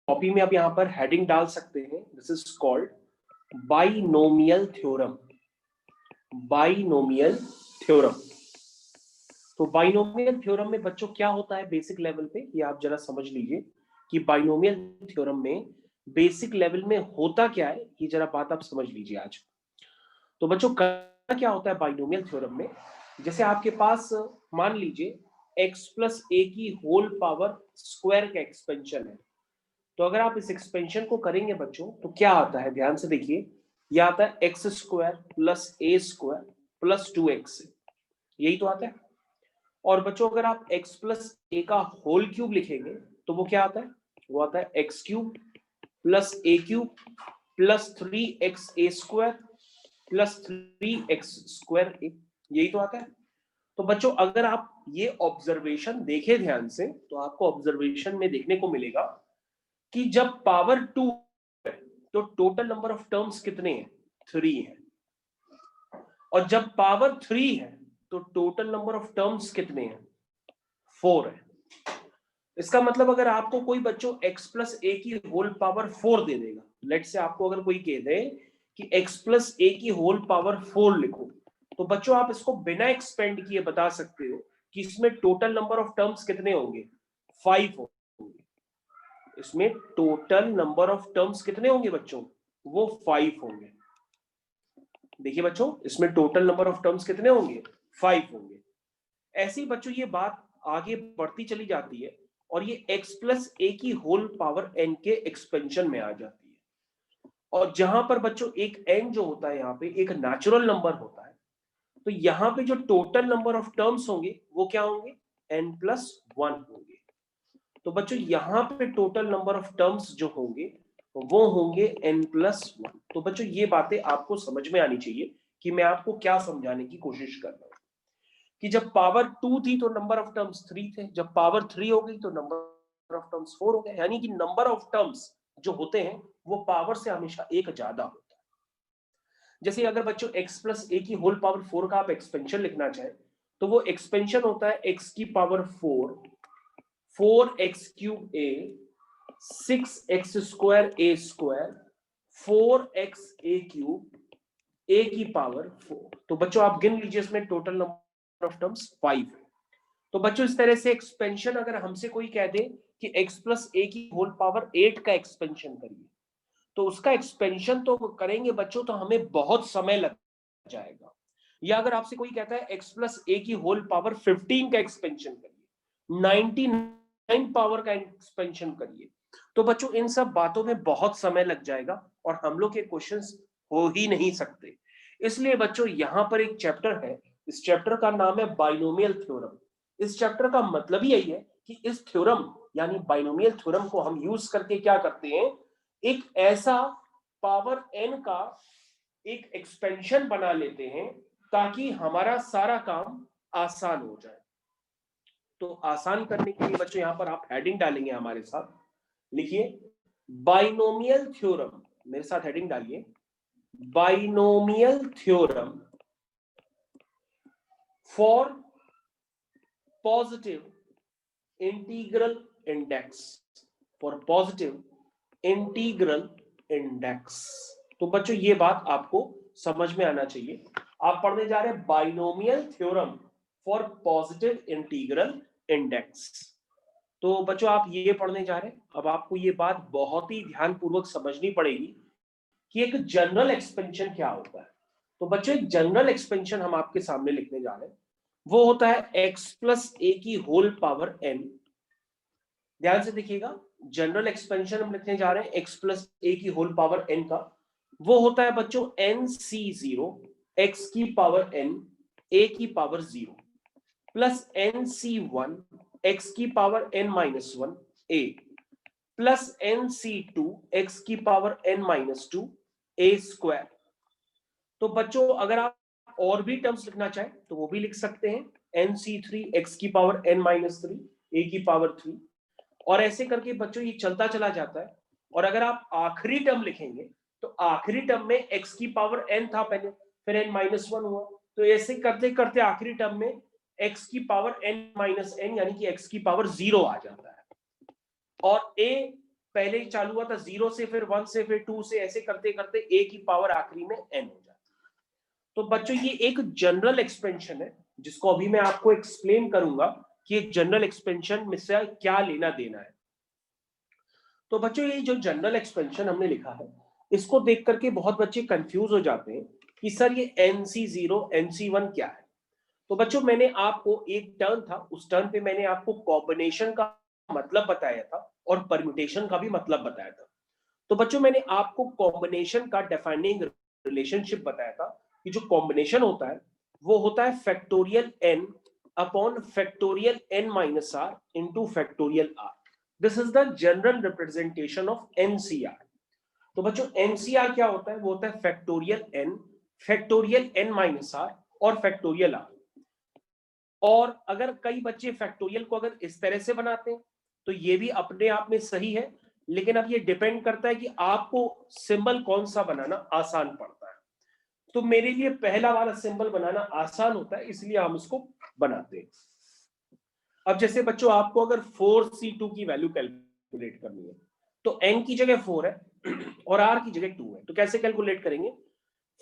Copy में आप यहाँ पर हेडिंग डाल सकते हैं, this is called binomial theorem. Binomial theorem. तो बाइनोमियल थ्योरम में बच्चों क्या होता है बेसिक लेवल पे, ये आप जरा समझ लीजिए कि बाइनोमियल थ्योरम में बेसिक लेवल में होता क्या है, ये जरा बात आप समझ लीजिए आज। तो बच्चों क्या होता है बाइनोमियल थ्योरम में, जैसे आपके पास मान लीजिए x प्लस ए की होल पावर स्क्वायर का एक्सपेंशन है। तो अगर आप इस एक्सपेंशन को करेंगे बच्चों तो क्या आता है, ध्यान से देखिए, यह आता है एक्स स्क्वायर प्लस ए स्क्वायर प्लस 2x, यही तो आता है। और बच्चों अगर आप x प्लस ए का होल क्यूब लिखेंगे तो वो क्या आता है, वो आता है एक्स क्यूब प्लस ए क्यूब प्लस 3x ए स्क्वायर प्लस 3x स्क्वायर ए, यही तो आता है। तो बच्चों अगर आप ये ऑब्जर्वेशन देखें ध्यान से तो आपको ऑब्जर्वेशन में देखने को मिलेगा कि जब पावर 2 है तो टोटल नंबर ऑफ टर्म्स कितने हैं, 3 है। और जब पावर 3 है तो टोटल नंबर ऑफ टर्म्स कितने हैं, 4 है। इसका मतलब अगर आपको कोई बच्चों x प्लस ए की होल पावर 4 दे देगा, लेट से आपको अगर कोई कह दे कि x प्लस ए की होल पावर 4 लिखो, तो बच्चों आप इसको बिना एक्सपेंड किए बता सकते हो कि इसमें टोटल नंबर ऑफ टर्म्स कितने होंगे, 5 होंगे। इसमें टोटल नंबर ऑफ टर्म्स कितने होंगे बच्चों, वो 5 होंगे। देखिए बच्चों इसमें टोटल नंबर ऑफ टर्म्स कितने होंगे, 5 होंगे। ऐसे ही बच्चों ये बात आगे बढ़ती चली जाती है और ये x प्लस ए की होल पावर n के एक्सपेंशन में आ जाती है। और जहां पर बच्चों एक n जो होता है यहाँ पे एक नेचुरल नंबर होता है, तो यहाँ पे जो टोटल नंबर ऑफ टर्म्स होंगे वो क्या होंगे, n प्लस 1 होंगे। तो बच्चों यहाँ पे टोटल नंबर ऑफ टर्म्स जो होंगे वो होंगे n प्लस 1। तो बच्चों ये बातें आपको समझ में आनी चाहिए कि मैं आपको क्या समझाने की कोशिश कर रहा हूं कि जब पावर 2 थी तो नंबर ऑफ टर्म्स 3 थे, जब पावर 3 हो गई तो नंबर ऑफ टर्म्स 4 हो गए। यानी कि नंबर ऑफ टर्म्स जो होते हैं वो पावर से हमेशा एक ज्यादा होता है। जैसे अगर बच्चों x प्लस ए की होल पावर 4 का आप एक्सपेंशन लिखना चाहे तो वो एक्सपेंशन होता है x की पावर 4, 4x क्यूब ए, 6x स्क्वायर ए स्क्वायर, 4x ए क्यूब ए की पावर 4। तो बच्चों आप गिन लीजिए इसमें टोटल नंबर ऑफ टर्म्स 5 है। तो बच्चों इस तरह से एक्सपेंशन अगर हमसे कोई कह दे कि x प्लस ए की होल पावर 8 का एक्सपेंशन करिए, तो उसका एक्सपेंशन तो करेंगे बच्चों तो हमें बहुत समय लग जाएगा। या अगर आपसे कोई कहता है x प्लस ए की होल पावर 15 का एक्सपेंशन करिए, 99 पावर का एक्सपेंशन करिए, तो बच्चों इन सब बातों में बहुत समय लग जाएगा और हम लोग के क्वेश्चंस हो ही नहीं सकते। इसलिए बच्चों यहां पर एक चैप्टर है, इस चैप्टर का नाम है बाइनोमियल थ्योरम। इस चैप्टर का मतलब ही यही है कि इस थ्योरम यानी बाइनोमियल थ्योरम को हम यूज करके क्या करते हैं, एक ऐसा पावर n का एक एक्सपेंशन बना लेते हैं ताकि हमारा सारा काम आसान हो जाए। तो आसान करने के लिए बच्चों यहां पर आप हेडिंग डालेंगे हमारे साथ, लिखिए बाइनोमियल थ्योरम, मेरे साथ हेडिंग डालिए, binomial theorem for positive integral index, for positive integral index. तो बच्चों ये बात आपको समझ में आना चाहिए। आप पढ़ने जा रहे हैं binomial theorem for positive integral index. तो बच्चों आप ये पढ़ने जा रहे हैं, अब आपको ये बात बहुत ही ध्यानपूर्वक समझनी पड़ेगी कि एक जनरल एक्सपेंशन क्या होता है। तो बच्चों एक जनरल एक्सपेंशन हम आपके सामने लिखने जा रहे हैं, वो होता है x प्लस ए की होल पावर n। ध्यान से देखिएगा, जनरल एक्सपेंशन हम लिखने जा रहे हैं x प्लस ए की होल पावर n का, वो होता है बच्चों nc0 x की पावर n a की पावर 0 प्लस nc1 x की power n minus 1 a plus nc2 x की power n minus 2 a square. तो बच्चों अगर आप और भी टर्म्स लिखना चाहें तो वो भी लिख सकते हैं, nc3 x की पावर n माइनस 3 a की पावर 3, और ऐसे करके बच्चों ये चलता चला जाता है। और अगर आप आखिरी टर्म लिखेंगे तो आखिरी टर्म में x की पावर n था पहले, फिर n माइनस 1 हुआ, तो ऐसे करते करते आखिरी टर्म में x की पावर n माइनस n यानी कि x की पावर 0 आ जाता है। और a पहले ही चालू हुआ था 0 से, फिर 1 से, फिर 2 से, ऐसे करते करते a की पावर आखिरी में n हो जाती है। तो बच्चों ये एक जनरल एक्सपेंशन है जिसको अभी मैं आपको एक्सप्लेन करूंगा कि एक जनरल एक्सपेंशन में से क्या लेना देना है। तो बच्चों ये जो जनरल एक्सपेंशन हमने लिखा है इसको देख करके बहुत बच्चे कंफ्यूज हो जाते हैं कि सर ये NC0 NC1 क्या है। तो बच्चों मैंने आपको एक टर्म था, उस टर्म पे मैंने आपको कॉम्बिनेशन का मतलब बताया था और परम्यूटेशन का भी मतलब बताया था। तो बच्चों मैंने आपको कॉम्बिनेशन का डिफाइनिंग रिलेशनशिप बताया था कि जो कॉम्बिनेशन होता है वो होता है factorial n upon factorial n minus r into factorial r। This is the general representation of NCR। तो बच्चों NCR क्या होता है? वो होता है फैक्टोरियल n माइनस r और फैक्टोरियल r। और अगर कई बच्चे फैक्टोरियल को अगर इस तरह से बनाते हैं तो ये भी अपने आप में सही है, लेकिन अब ये डिपेंड करता है कि आपको सिंबल कौन सा बनाना आसान पड़ता है। तो मेरे लिए पहला वाला सिंबल बनाना आसान होता है, इसलिए हम इसको बनाते हैं। अब जैसे बच्चों आपको अगर 4C2 की वैल्यू कैलकुलेट करनी है तो n की जगह 4 है और r की जगह 2 है, तो कैसे कैलकुलेट करेंगे?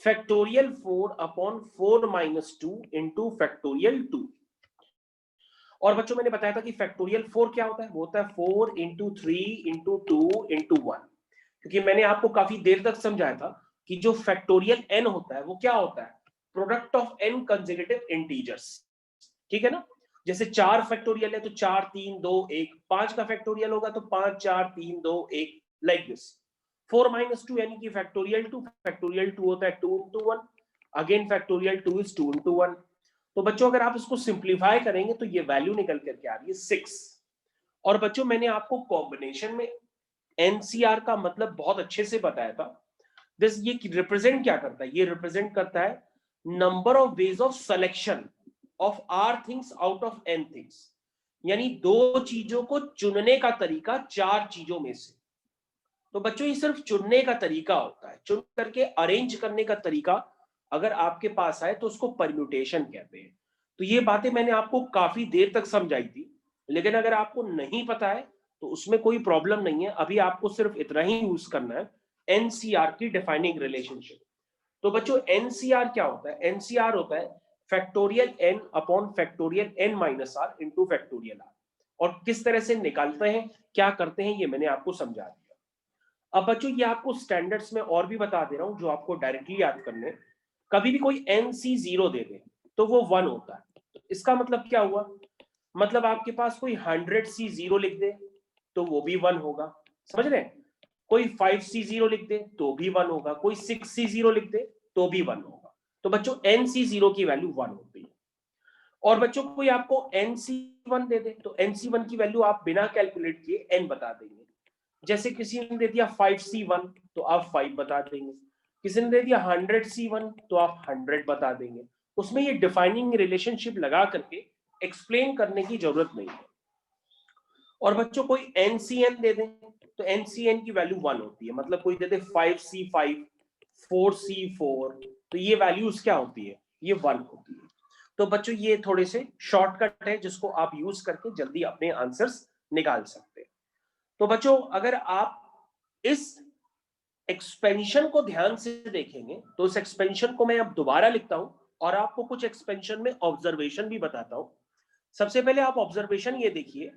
Factorial 4 upon 4 minus 2 into factorial 2। और बच्चों मैंने बताया था कि फैक्टोरियल 4 क्या होता है? वो होता है 4 इंटू 3 इंटू 2 इंटू 1। क्योंकि मैंने आपको काफी देर तक समझाया था कि जो फैक्टोरियल n होता है वो क्या होता है? Product of n consecutive integers. ठीक है ना? जैसे 4 फैक्टोरियल है तो 4 3 2 1, 5 का फैक्टोरियल होगा तो 5 4 3 2 1, लाइक दिस। 4 माइनस 2 यानी कि फैक्टोरियल 2, फैक्टोरियल 2 होता है 2 into 1, again factorial 2 is 2 into 1। तो बच्चों अगर आप इसको सिंप्लीफाई करेंगे तो ये वैल्यू निकल करके आ रही है 6। और बच्चों मैंने आपको कॉम्बिनेशन में NCR का मतलब बहुत अच्छे से बताया था। दिस ये रिप्रेजेंट क्या करता है? ये रिप्रेजेंट करता है number of ways of selection of R things out of N things, यानी दो चीजों को चुनने का तरीका 4 चीजों में से। तो बच्चों ये सिर्फ चुनने का तरीका होता है, चुन करके अरेंज करने का तरीका अगर आपके पास आए तो उसको परम्यूटेशन कहते हैं। तो ये बातें मैंने आपको काफी देर तक समझाई थी, लेकिन अगर आपको नहीं पता है तो उसमें कोई प्रॉब्लम नहीं है, अभी आपको सिर्फ इतना ही यूज करना है, NCR की डिफाइनिंग रिलेशनशिप। तो बच्चों NCR क्या होता है? NCR होता है factorial n upon factorial n minus r into factorial r। और किस तरह से निकालते हैं, क्या करते हैं, ये मैंने आपको समझा दिया। अब बच्चों ये आपको स्टैंडर्ड्स में और भी बता दे रहा हूं जो आपको डायरेक्टली याद करने। कभी भी कोई NC0 दे दे तो वो 1 होता है। तो इसका मतलब क्या हुआ? मतलब आपके पास कोई 100C0 लिख दे तो वो भी 1 होगा, समझ रहे हैं? कोई 5C0 लिख दे तो भी 1 होगा, कोई 6C0 लिख दे तो भी 1 होगा। तो बच्चों NC0 की वैल्यू 1 होती है। और बच्चों कोई आपको NC1 दे दे तो NC1 की वैल्यू आप बिना कैलकुलेट किए n बता देंगे। जैसे किसी ने दे दिया 5C1 तो आप 5 बता देंगे, किसी ने दे दिया 100C1 तो आप 100 बता देंगे। उसमें ये डिफाइनिंग रिलेशनशिप लगा करके एक्सप्लेन करने की जरूरत नहीं है। और बच्चों कोई NCN दे दें तो NCN की वैल्यू 1 होती है। मतलब कोई दे दे 5C5 4C4 तो ये वैल्यूज क्या होती है? ये 1 होती है। तो बच्चों ये थोड़े से शॉर्टकट है जिसको आप यूज करके जल्दी अपने आंसर्स निकाल सकते हैं। तो बच्चों अगर आप इस एक्सपेंशन को ध्यान से देखेंगे तो उस एक्सपेंशन को मैं अब दोबारा लिखता हूं और आपको कुछ एक्सपेंशन में ऑब्जर्वेशन भी बताता हूं। सबसे पहले आप ऑब्जर्वेशन ये देखिए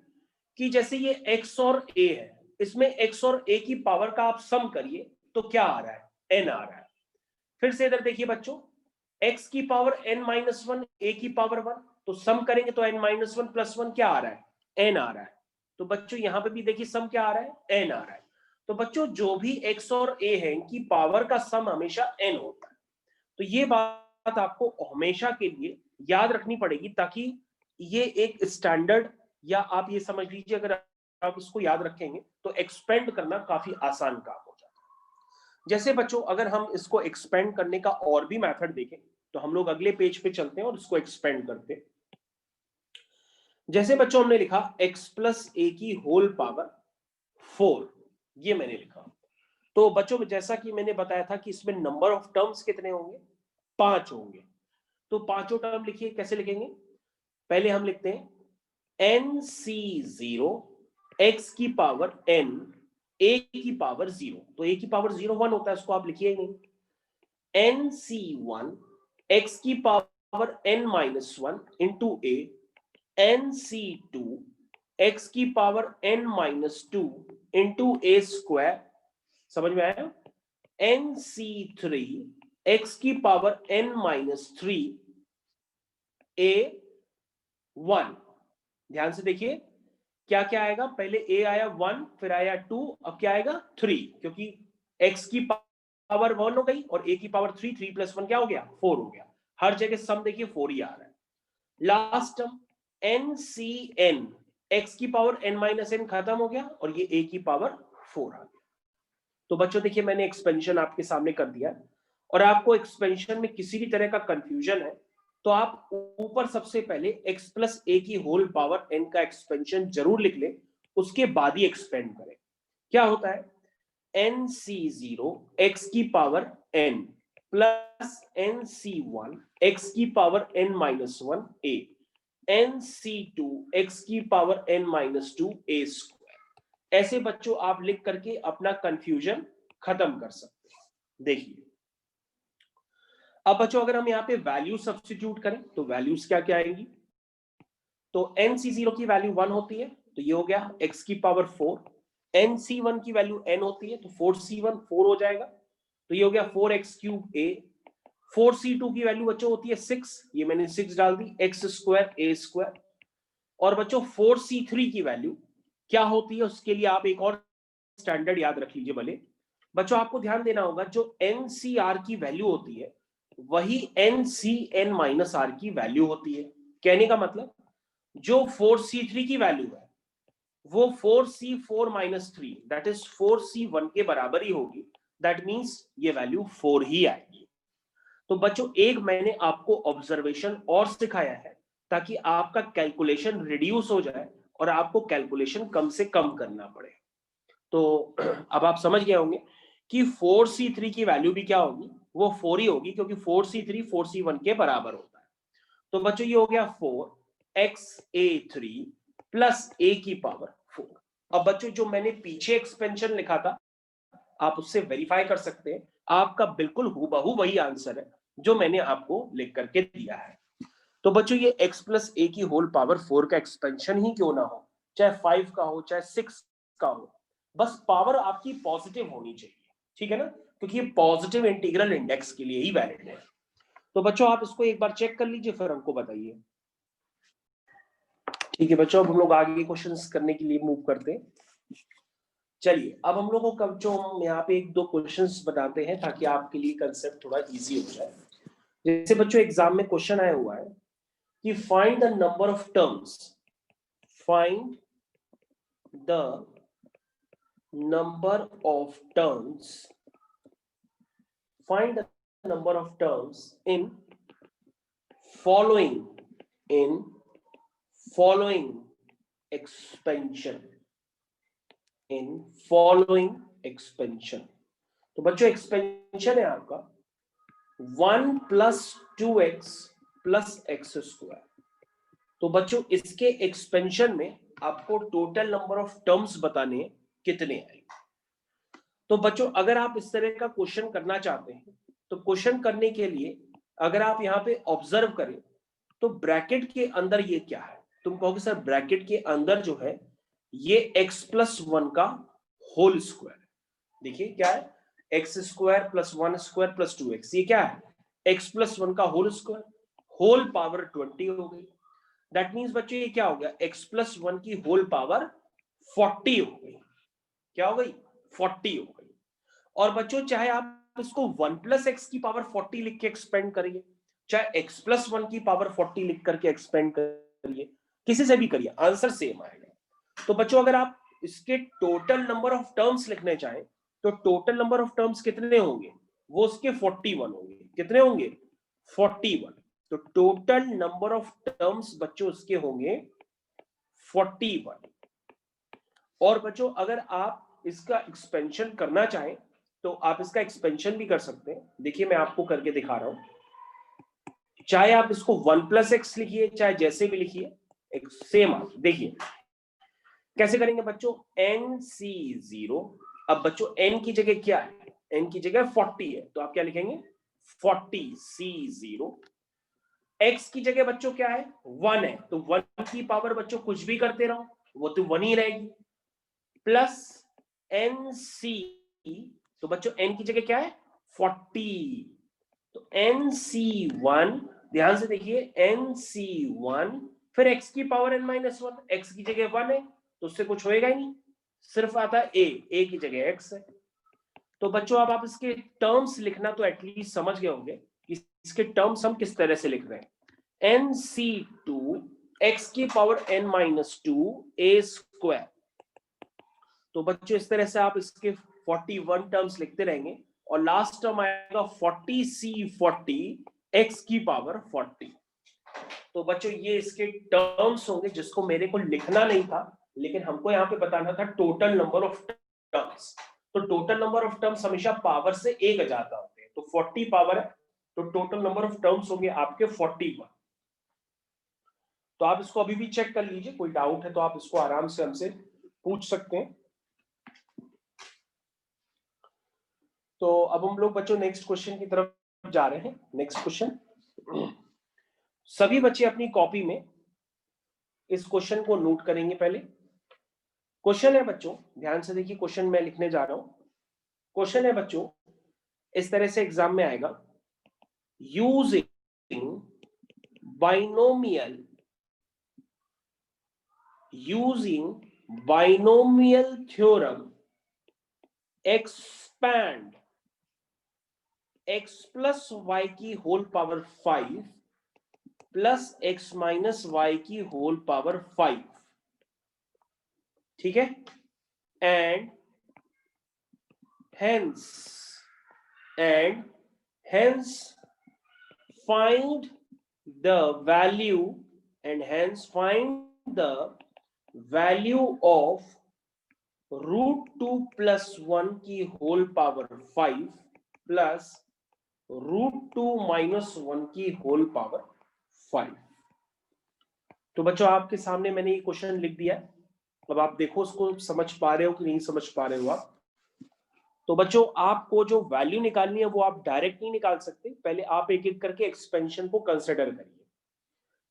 कि जैसे ये x और a है, इसमें x और a की पावर का आप सम करिए तो क्या आ रहा है? n आ रहा है। फिर से इधर देखिए बच्चों, x की पावर n माइनस 1, a की पावर 1, तो सम करेंगे तो n माइनस 1 प्लस 1 क्या आ रहा है? n आ रहा है। तो बच्चों यहां पे भी देखिए सम क्या आ रहा है? n आ रहा है। तो बच्चों जो भी x और a है इनकी पावर का सम हमेशा n होता है। तो ये बात आपको हमेशा के लिए याद रखनी पड़ेगी ताकि ये एक स्टैंडर्ड, या आप ये समझ लीजिए अगर आप इसको याद रखेंगे तो एक्सपेंड करना काफी आसान काम हो जाता है। जैसे बच्चों अगर हम इसको एक्सपेंड करने का और भी मेथड देखें तो हम लोग अगले पेज पे चलते हैं और इसको एक्सपेंड करते हैं। जैसे बच्चों हमने लिखा x प्लस ए की होल पावर 4, ये मैंने लिखा। तो बच्चों जैसा कि मैंने बताया था कि इसमें नंबर ऑफ टर्म्स कितने होंगे? 5 होंगे। तो पांचों टर्म लिखिए, कैसे लिखेंगे? पहले हम लिखते हैं NC0 x की पावर n a की पावर 0, तो a की पावर 0 1 होता है, उसको आप लिखिए ही नहीं। nc1 x की power n minus 1 into a, nc2 x की power n minus 2 into a square, समझ में आया? nc3 x की पावर n माइनस 3 a 1। ध्यान से देखिए क्या क्या आएगा, पहले a आया 1, फिर आया 2, अब क्या आएगा 3, क्योंकि x की पावर 1 हो गई और a की पावर 3, 3 प्लस 1 क्या हो गया 4 हो गया। हर जगह सम देखिए 4 ही आ रहा है। लास्ट टर्म ncn x की पावर n माइनस n खत्म हो गया और ये a की पावर 4 आ गया। तो बच्चों देखिए मैंने एक्सपेंशन आपके सामने कर दिया, और आपको एक्सपेंशन में किसी भी तरह का कंफ्यूजन है तो आप ऊपर सबसे पहले x प्लस ए की होल पावर n का एक्सपेंशन जरूर लिख लें, उसके बाद ही एक्सपेंड करें। क्या होता है, nc0 x की power n plus nc1 x की power n minus 1 a, nc2 x की power n minus 2 a square. ऐसे बच्चों आप लिख करके अपना कंफ्यूजन खत्म कर सकते हैं। देखिए अब बच्चों अगर हम यहाँ पे वैल्यू सब्स्टिट्यूट करें तो वैल्यूज क्या क्या आएंगी, तो nc0 की वैल्यू 1 होती है तो ये हो गया x की पावर 4, nc1 की वैल्यू n होती है तो 4c1 4 हो जाएगा, तो ये हो गया 4x क्यूब a। 4c2 की वैल्यू बच्चों होती है 6, ये मैंने 6 डाल दी, x स्क्वायर a स्क्वायर। और बच्चों 4c3 की वैल्यू क्या होती है, उसके लिए आप एक और स्टैंडर्ड याद रख लीजिए भले बच्चों, आपको ध्यान देना होगा जो NCR की वैल्यू होती है वही NCN माइनस आर की वैल्यू होती है। कहने का मतलब जो 4c3 की वैल्यू है वो 4c4 minus 3 that is 4c1 के बराबर ही होगी, दैट मींस ये वैल्यू 4 ही आएगी। तो बच्चों एक मैंने आपको ऑब्जर्वेशन और सिखाया है ताकि आपका कैलकुलेशन रिड्यूस हो जाए और आपको कैलकुलेशन कम से कम करना पड़े। तो अब आप समझ गए होंगे कि 4c3 की वैल्यू भी क्या होगी, वो 4 ही होगी, क्योंकि 4c3 4c1 के बराबर होता है। तो बच्चों ये हो गया 4xa3 प्लस a की पावर 4। अब बच्चों जो मैंने पीछे एक्सपेंशन लिखा था आप उससे वेरीफाई कर सकते हैं, आपका बिल्कुल हूबहू वही आंसर है जो मैंने आपको लिख करके दिया है। तो बच्चों ये x प्लस a की होल पावर 4 का एक्सपेंशन ही क्यों ना हो, चाहे 5 का हो चाहे 6 का हो, बस पावर आपकी पॉजिटिव होनी चाहिए, ठीक है ना, क्योंकि ये पॉजिटिव इंटीग्रल इंडेक्स के लिए ही वैलिड है। तो बच्चों आप इसको एक बार चेक कर लीजिए फिर हमको बताइए। ठीक है बच्चों, अब हम लोग आगे क्वेश्चंस करने के लिए मूव करते हैं। चलिए अब हम लोगों को जो हम यहाँ पे एक दो क्वेश्चंस बताते हैं ताकि आपके लिए कंसेप्ट थोड़ा इजी हो जाए। जैसे बच्चों एग्जाम में क्वेश्चन आया हुआ है कि find the number of terms, find the number of terms, find the number of terms in following expansion, in following expansion। तो बच्चों एक्सपेंशन है आपका 1 plus 2x plus x square. तो बच्चों इसके एक्सपेंशन में आपको टोटल नंबर ऑफ टर्म्स बताने कितने आएंगे। तो बच्चों अगर आप इस तरह का क्वेश्चन करना चाहते हैं तो क्वेश्चन करने के लिए अगर आप यहाँ पे ऑब्जर्व करें तो ब्रैकेट के अंदर ये क्या है, तुम कहोगे सर ब्रैकेट के अंदर जो है ये x प्लस 1 का होल स्क्वायर। देखिए क्या है, x square plus 1 square plus 2x, ये क्या है x प्लस 1 का होल स्क्वायर, होल पावर 20 हो गई। दैट मीन्स बच्चों ये क्या हो गया, x प्लस 1 की होल पावर 40 हो गई। क्या हो गई 40 हो गई। और बच्चों चाहे आप इसको 1 प्लस एक्स की पावर 40 लिख के एक्सपेंड करिए, चाहे x प्लस 1 की पावर 40 लिख करके एक्सपेंड करिए, किसी से भी करिए आंसर सेम आएगा। तो बच्चों अगर आप इसके टोटल नंबर ऑफ टर्म्स लिखने चाहें तो टोटल नंबर ऑफ टर्म्स कितने होंगे, वो उसके 41 होंगे। कितने होंगे 41। तो टोटल नंबर ऑफ टर्म्स बच्चों उसके होंगे 41। और बच्चों अगर आप इसका एक्सपेंशन करना चाहें तो आप इसका एक्सपेंशन भी कर सकते हैं। देखिए मैं आपको करके दिखा रहा हूं, चाहे आप इसको 1 प्लस एक्स लिखिए चाहे जैसे भी लिखिए एक सेम। देखिए कैसे करेंगे बच्चों, nc0 अब बच्चों n की जगह क्या है, n की जगह 40 है, तो आप क्या लिखेंगे 40 C0। x की जगह बच्चों क्या है 1 है, तो 1 की पावर बच्चों कुछ भी करते रहो वो तो 1 ही रहेगी, प्लस nc, तो बच्चों n की जगह क्या है 40, तो nc1, ध्यान से देखिए nc1, फिर x की पावर n-1, x की जगह 1 है तो उससे कुछ होएगा ही नहीं, सिर्फ आता है a की जगह x है। तो बच्चों अब आप इसके टर्म्स लिखना तो एटलीस्ट समझ गए होंगे कि इसके टर्म्स हम किस तरह से लिख रहे हैं, nc2 x की पावर n-2 a स्क्वायर। तो बच्चों इस तरह से आप इसके 41 टर्म्स लिखते रहेंगे और लास्ट टर्म आएगा 40c40 x की पावर 40। तो बच्चों ये इसके टर्म्स होंगे जिसको मेरे को लिखना नहीं था, लेकिन हमको यहाँ पे बताना था टोटल नंबर ऑफ टर्म्स। तो टोटल नंबर ऑफ टर्म्स हमेशा पावर से एक ज्यादा होते हैं, तो 40 पावर है, तो टोटल नंबर ऑफ टर्म्स होंगे आपके 41। तो आप इसको अभी भी चेक कर लीजिए, कोई डाउट है तो आप इसको आराम से हमसे पूछ सकते हैं। तो अब हम लोग बच्चों नेक्स्ट क्वेश्चन की तरफ जा रहे हैं। नेक्स्ट क्वेश्चन, सभी बच्चे अपनी कॉपी में इस क्वेश्चन को नोट करेंगे। पहले क्वेश्चन है बच्चों, ध्यान से देखिए क्वेश्चन मैं लिखने जा रहा हूं। क्वेश्चन है बच्चों इस तरह से एग्जाम में आएगा, using binomial theorem expand x plus Y की whole power 5 plus x minus Y की होल पावर 5, ठीक है, and hence find the value of √2 plus 1 की होल पावर 5 प्लस √2 minus 1 की होल पावर 5। तो बच्चों आपके सामने मैंने ये क्वेश्चन लिख दिया है, अब आप देखो उसको समझ पा रहे हो कि नहीं समझ पा रहे हो आप। तो बच्चों आपको जो वैल्यू निकालनी है वो आप डायरेक्ट नहीं निकाल सकते, पहले आप एक एक करके एक्सपेंशन को कंसिडर करिए।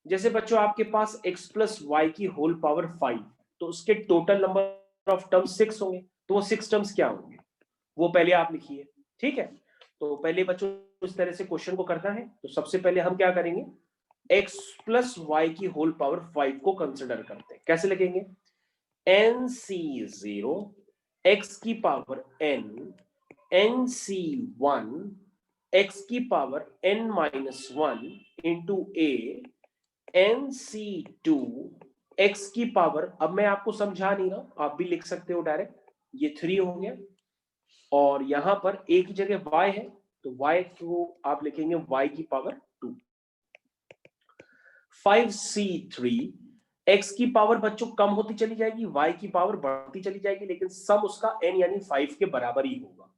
जैसे बच्चों आपके पास x प्लस वाई की होल पावर 5, तो उसके टोटल नंबर ऑफ टर्म्स 6 होंगे, तो वो 6 टर्म्स क्या होंगे वो पहले आप लिखिए, ठीक है। तो पहले बच्चों इस तरह से क्वेश्चन को करना है, तो सबसे पहले हम क्या करेंगे, x प्लस वाई की होल पावर 5 को कंसिडर करते हैं। कैसे लिखेंगे, nc0 x की पावर n, nc1 x की power n-1 into a, nc2 x की पावर, अब मैं आपको समझा नहीं रहा, आप भी लिख सकते हो डायरेक्ट, ये 3 हो गया, और यहां पर a की जगह y है तो y को आप लिखेंगे y की पावर 2, 5c3 x की पावर बच्चों कम होती चली जाएगी, y की पावर बढ़ती चली जाएगी, लेकिन सम उसका n यानी 5 के बराबर ही होगा,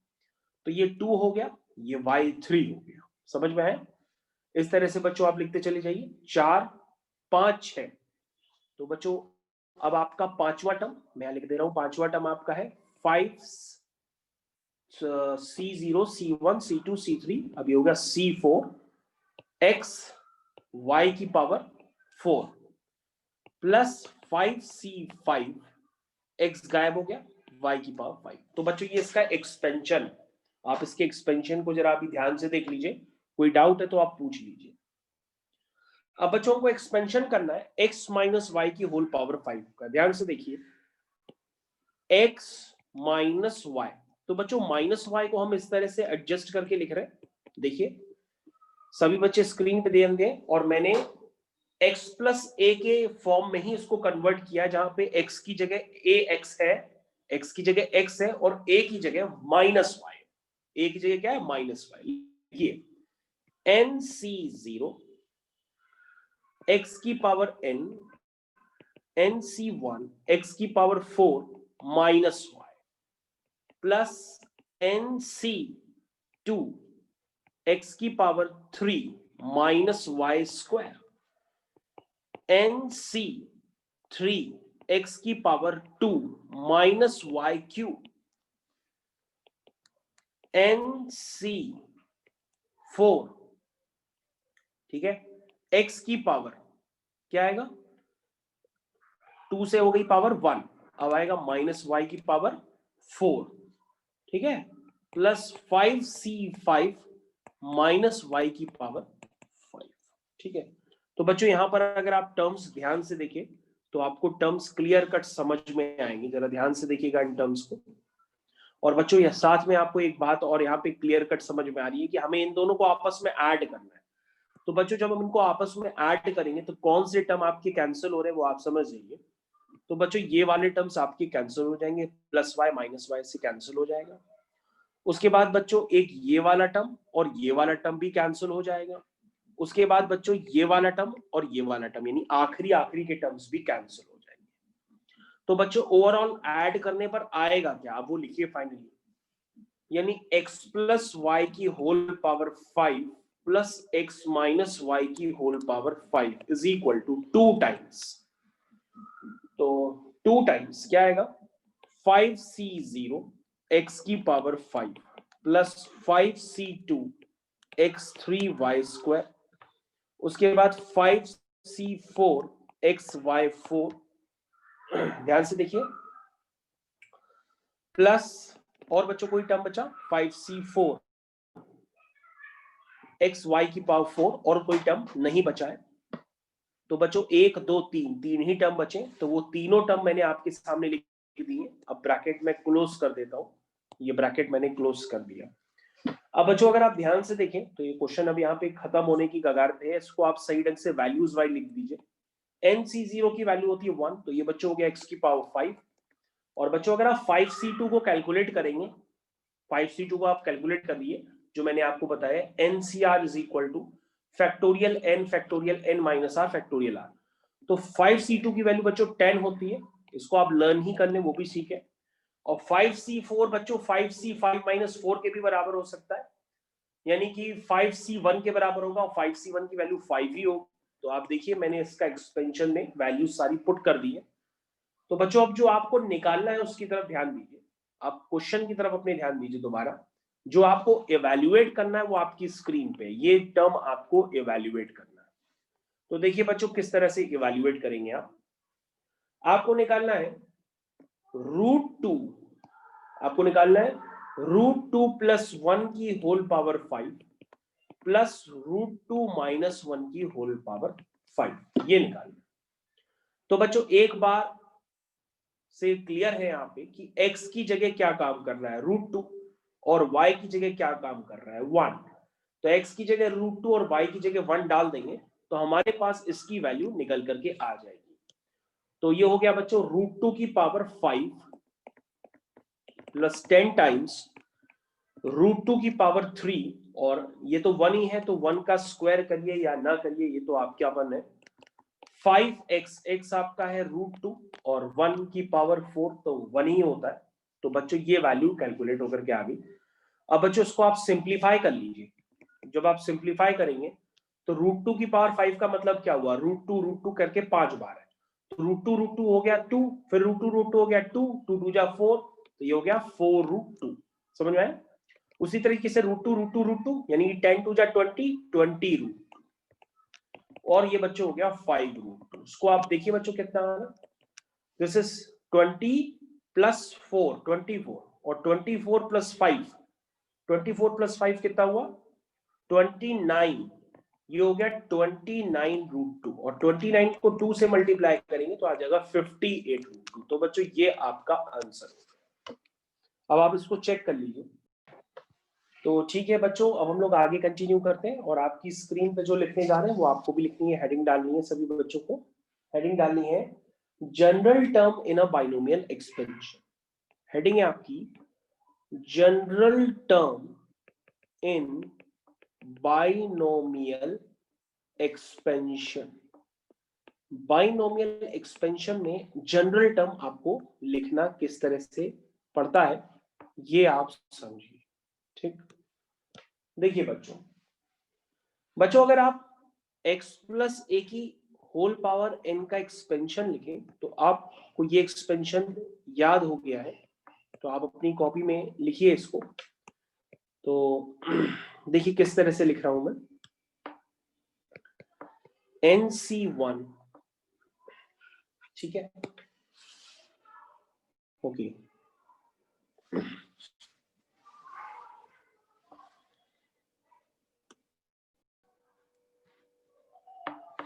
तो ये 2 हो गया, ये y3 हो गया। समझ में है? इस तरह से बच्चों आप लिखते चले जाइए, 4 5 6। तो बच्चों अब आपका पांचवा टर्म मैं लिख दे रहा हूं, पांचवा टर्म आपका है 5c0 c1 c2 c3, अभी होगा c4 x y की पावर 4 प्लस 5c5 x गायब हो गया, y की पावर 5। तो बच्चों ये इसका एक्सपेंशन, आप इसके एक्सपेंशन को जरा अभी ध्यान से देख लीजिए, कोई डाउट है तो आप पूछ लीजिए। अब बच्चों को एक्सपेंशन करना है x माइनस वाई की होल पावर 5 का, ध्यान से देखिए x माइनस वाई, तो बच्चों माइनस वाई को हम इस तरह से एडजस्ट करके लिख रहे हैं, देखिए सभी बच्चे स्क्रीन पे ध्यान दें, और मैंने x प्लस ए के फॉर्म में ही इसको कन्वर्ट किया, जहां पे x की जगह ax है, x की जगह x है और a की जगह माइनस वाई, a की जगह क्या है माइनस वाई, ये nc0 x की पावर n, nc1 x की power 4 minus Y plus nc2 x की power 3 minus Y square, nc3 x की power 2 minus Y cube, NC4, ठीक है, x की पावर क्या आएगा, 2 से हो गई पावर 1, अब आएगा -y की पावर 4, ठीक है, प्लस 5C5 -y की पावर 5, ठीक है। तो बच्चों यहां पर अगर आप टर्म्स ध्यान से देखें तो आपको टर्म्स क्लियर कट समझ में आएंगे, जरा ध्यान से देखिएगा इन टर्म्स को। और बच्चों यह साथ में आपको एक बात और यहाँ पे क्लियर कट समझ में आ रही है कि हमें इन दोनों को आपस में ऐड करना है। तो बच्चों जब हम इनको आपस में ऐड करेंगे तो कौन से टर्म आपके कैंसिल हो रहे हैं वो आप समझ जाइए। तो बच्चों ये वाले टर्म्स आपके कैंसिल हो जाएंगे, प्लस y माइनस y से कैंसिल हो जाएगा। उसके बाद बच्चों एक ये वाला टर्म और ये वाला टर्म भी कैंसिल हो जाएगा। उसके बाद बच्चों ये वाला टर्म और ये वाला टर्म यानी आखिरी आखिरी के टर्म्स भी कैंसिल हो जाएंगे। तो बच्चों ओवरऑल ऐड करने पर आएगा क्या, आप वो लिखिए फाइनली, यानी x प्लस वाई की whole power 5 plus x minus Y की whole power 5 is equal to 2 times, तो 2 टाइम्स क्या आएगा, 5c0 x की power 5 plus 5c2 x3y square, उसके बाद 5c4 xy4, ध्यान से देखिए, प्लस और बच्चों कोई टर्म बचा 5c4 xy की पावर 4 और कोई टर्म नहीं बचा है। तो बच्चों 1 2 3 तीन ही टर्म बचे, तो वो तीनों टर्म मैंने आपके सामने लिख दिए। अब ब्रैकेट में क्लोज कर देता हूं, ये ब्रैकेट मैंने क्लोज कर दिया। अब बच्चों अगर आप ध्यान से देखें तो ये क्वेश्चन अब यहाँ पे खत्म होने की कगार पे है, इसको आप सही ढंग से वैल्यूज वाइज लिख दीजिए। NC0 की वैल्यू होती है 1, तो ये बच्चों हो गया x की पावर 5। और बच्चों अगर आप 5C2 को कैलकुलेट करेंगे, 5C2 को आप कैलकुलेट कर लिए, जो मैंने आपको बताया NCR is equal two factorial n minus r factorial r। तो 5C2 की वैल्यू बच्चों 10 होती है, इसको आप लर्न ही कर लें, वो भी सीखे। और 5C4 बच्चों 5C5 माइनस 4 के भी बराबर हो सकता है, यानी कि 5C1 के बराबर होगा और 5C1 की वैल्यू 5 ही होगी। तो आप देखिए मैंने इसका एक्सपेंशन में वैल्यू सारी पुट कर दी है। तो बच्चों अब जो आपको निकालना है उसकी तरफ ध्यान दीजिए, आप क्वेश्चन की तरफ अपने ध्यान दीजिए दोबारा। जो आपको इवैल्यूएट करना है वो आपकी स्क्रीन पे, ये टर्म आपको इवैल्यूएट करना है। तो देखिए बच्चों किस तरह से इवैल्यूएट करेंगे आप, आपको निकालना है √2, आपको निकालना है √2 प्लस 1 की होल पावर 5 प्लस √2 माइनस 1 की होल पावर 5, ये निकालना। तो बच्चों एक बार से क्लियर है यहाँ पे कि x की जगह क्या काम कर रहा है √2 और y की जगह क्या काम कर रहा है 1। तो x की जगह √2 और y की जगह 1 डाल देंगे तो हमारे पास इसकी वैल्यू निकल करके आ जाएगी। तो ये हो गया बच्चों √2 की पावर 5 प्लस 10 टाइम्स √2 की पावर 3, और ये तो 1 ही है तो 1 का स्क्वायर करिए या ना करिए ये तो आपके अपन है। 5x, x आपका है √2 और 1 की पावर 4 तो 1 ही होता है। तो बच्चों ये वैल्यू कैलकुलेट होकर के आ गई। अब बच्चों इसको आप सिंप्लीफाई कर लीजिए, जब आप सिंप्लीफाई करेंगे तो √2 की पावर 5 का मतलब क्या हुआ, √2 करके 5 बार है, तो √2 हो गया 2, फिर √2 हो गया 2, 2 जा 4, तो ये हो गया 4√2। समझ में आया? उसी तरीके से √2 यानी 10 2 जा 20, 20 √2, और ये बच्चों हो गया 5√2। इसको आप देखिए बच्चों कितना आ रहा, दिस इज 20 प्लस 4 24 और 24 प्लस 5, 24 प्लस 5 कितना हुआ 29, ये हो गया 29√2 और 29 को 2 से मल्टीप्लाई करेंगे तो आ जाएगा 58√2। तो बच्चों ये आपका आंसर होगा। अब आप इसको चेक कर लीजिए। तो ठीक है बच्चों, अब हम लोग आगे कंटिन्यू करते हैं, और आपकी स्क्रीन पे जो लिखने जा रहे हैं वो आपको भी लिखनी है, हेडिंग डालनी है, सभी बच्चों को हेडिंग डालनी है general term in a binomial expansion. Heading है आपकी general term in binomial expansion. Binomial expansion में जनरल टर्म आपको लिखना किस तरह से पड़ता है ये आप समझिए, ठीक। देखिए बच्चों अगर आप x प्लस a की होल पावर n का एक्सपेंशन लिखें तो आपको ये एक्सपेंशन याद हो गया है, तो आप अपनी कॉपी में लिखिए इसको। तो देखिए किस तरह से लिख रहा हूं मैं, NC1, ठीक है, ओके।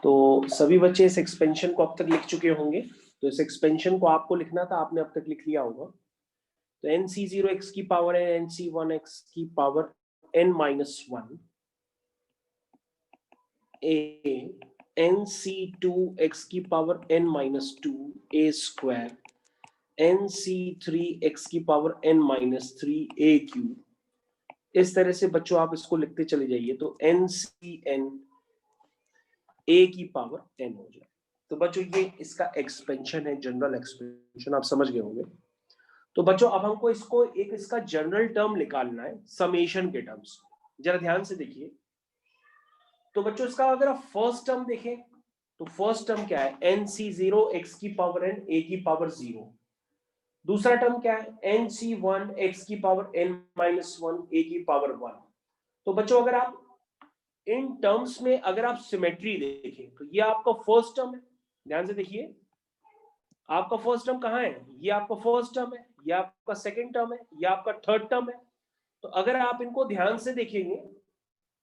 तो सभी बच्चे इस एक्सपेंशन को अब तक लिख चुके होंगे। तो इस एक्सपेंशन को आपको लिखना था, आपने अब तक लिख लिया होगा। तो NC0 x की पावर है NC1 x की power n-1 a, NC2 x की power n-2 a square, NC3 x की पावर n-3 a क्यूब। इस तरह से बच्चों आप इसको लिखते चले जाइए तो NCN a की पावर n हो जाए। तो बच्चों ये इसका एक्सपेंशन है, जनरल एक्सपेंशन, आप समझ गए होंगे। तो बच्चों अब हमको इसको एक इसका जनरल टर्म निकालना है समेशन के टर्म्स। जरा ध्यान से देखिए। तो बच्चों इसका अगर आप फर्स्ट टर्म देखें तो फर्स्ट टर्म क्या है, NC0 x की पावर n a की पावर 0। दूसरा टर्म क्या है, NC1 x की पावर n-1 a की पावर 1। तो बच्चों अगर आप इन टर्म्स में अगर आप सिमेट्री देखें तो ये आपका फर्स्ट टर्म है। ध्यान से देखिए, आपका फर्स्ट टर्म कहां है, ये आपका फर्स्ट टर्म है, ये आपका सेकंड टर्म है, ये आपका थर्ड टर्म है। तो अगर आप इनको ध्यान से देखेंगे